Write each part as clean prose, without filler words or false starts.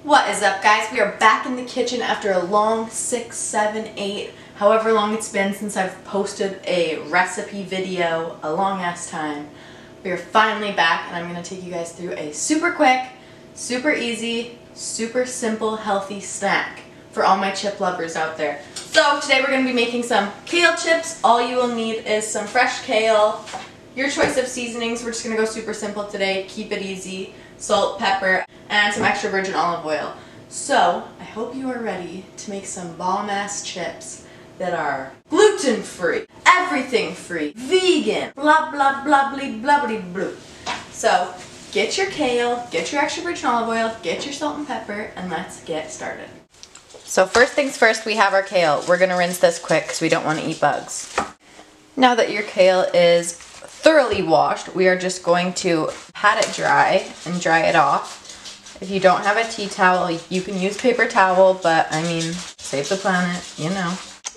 What is up, guys? We are back in the kitchen after a long 6, 7, 8, however long it's been since I've posted a recipe video, a long ass time. We are finally back, and I'm going to take you guys through a super quick, super easy, super simple, healthy snack for all my chip lovers out there. So today we're going to be making some kale chips. All you will need is some fresh kale, your choice of seasonings. We're just going to go super simple today, keep it easy. Salt, pepper, and some extra virgin olive oil. So, I hope you are ready to make some bomb-ass chips that are gluten-free, everything-free, vegan, blah blah blah blah blah blah blah. So, get your kale, get your extra virgin olive oil, get your salt and pepper, and let's get started. So first things first, we have our kale. We're going to rinse this quick because we don't want to eat bugs. Now that your kale is thoroughly washed, we are just going to pat it dry and dry it off. If you don't have a tea towel, you can use paper towel, but I mean, save the planet, you know.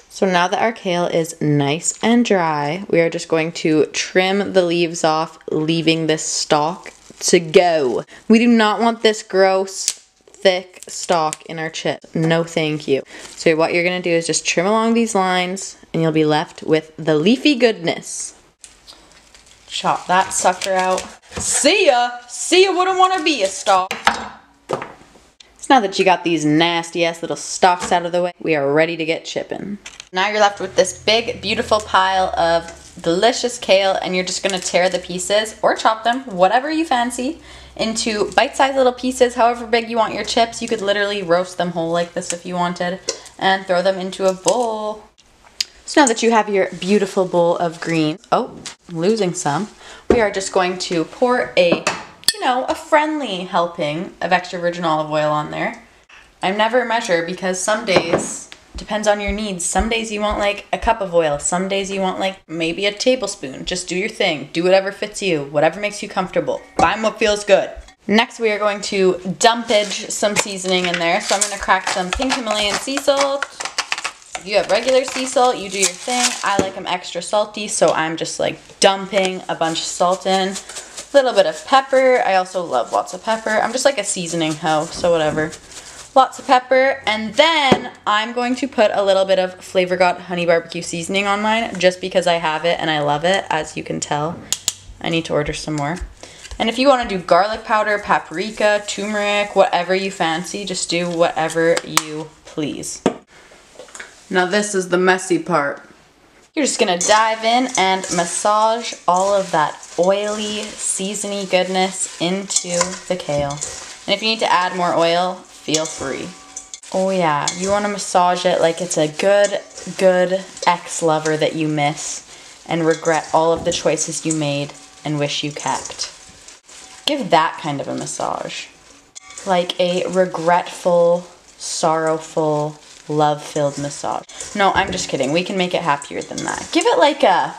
So now that our kale is nice and dry, we are just going to trim the leaves off, leaving this stalk to go. We do not want this gross, thick stalk in our chip. No thank you. So what you're gonna do is just trim along these lines, and you'll be left with the leafy goodness. Chop that sucker out. See ya! See ya, wouldn't want to be a stalk. So now that you got these nasty ass little stalks out of the way, we are ready to get chipping. Now you're left with this big, beautiful pile of delicious kale, and you're just gonna tear the pieces, or chop them, whatever you fancy, into bite-sized little pieces, however big you want your chips. You could literally roast them whole like this if you wanted, and throw them into a bowl. So now that you have your beautiful bowl of green, oh, losing some, we are just going to pour a friendly helping of extra virgin olive oil on there. I never measure because some days, depends on your needs, some days you want like a cup of oil, some days you want like maybe a tablespoon. Just do your thing, do whatever fits you, whatever makes you comfortable. Find what feels good. Next we are going to dumpage some seasoning in there. So I'm going to crack some pink Himalayan sea salt. If you have regular sea salt, you do your thing. I like them extra salty, so I'm just like dumping a bunch of salt in. A little bit of pepper. I also love lots of pepper. I'm just like a seasoning hoe, so whatever. Lots of pepper. And then I'm going to put a little bit of Flavor God honey barbecue seasoning on mine, just because I have it and I love it, as you can tell. I need to order some more. And if you want to do garlic powder, paprika, turmeric, whatever you fancy, just do whatever you please. Now this is the messy part. You're just gonna dive in and massage all of that oily, seasony goodness into the kale. And if you need to add more oil, feel free. Oh yeah, you wanna massage it like it's a good ex-lover that you miss and regret all of the choices you made and wish you kept. Give that kind of a massage. Like a regretful, sorrowful, love-filled massage. No, I'm just kidding. We can make it happier than that. Give it like a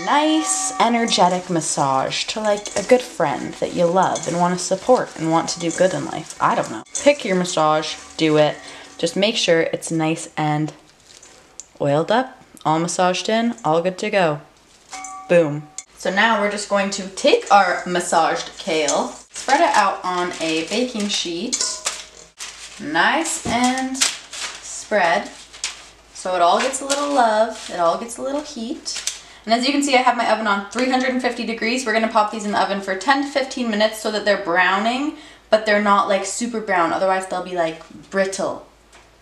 nice, energetic massage to like a good friend that you love and want to support and want to do good in life. I don't know. Pick your massage, do it. Just make sure it's nice and oiled up, all massaged in, all good to go. Boom. So now we're just going to take our massaged kale, spread it out on a baking sheet, nice and spread, so it all gets a little love, it all gets a little heat. And as you can see, I have my oven on 350 degrees. We're going to pop these in the oven for 10 to 15 minutes so that they're browning, but they're not like super brown, otherwise they'll be like brittle.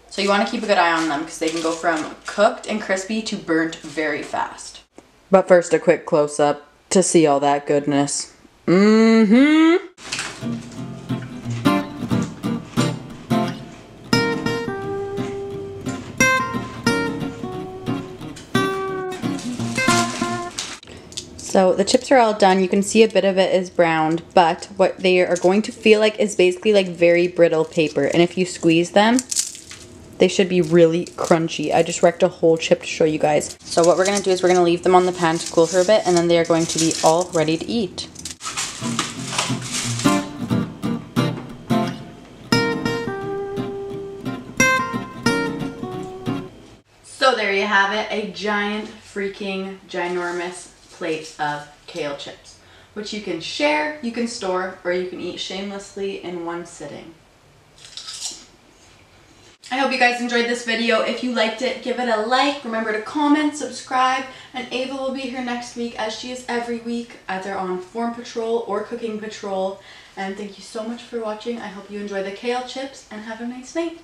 So you want to keep a good eye on them because they can go from cooked and crispy to burnt very fast. But first a quick close-up to see all that goodness. So the chips are all done. You can see a bit of it is browned, but what they are going to feel like is basically like very brittle paper. And if you squeeze them, they should be really crunchy. I just wrecked a whole chip to show you guys. So what we're gonna do is we're gonna leave them on the pan to cool for a bit, and then they are going to be all ready to eat. So there you have it, a giant freaking ginormous plate of kale chips, which you can share, you can store, or you can eat shamelessly in one sitting. I hope you guys enjoyed this video. If you liked it, give it a like. Remember to comment, subscribe, and Ava will be here next week as she is every week, either on form patrol or cooking patrol. And thank you so much for watching. I hope you enjoy the kale chips and have a nice night.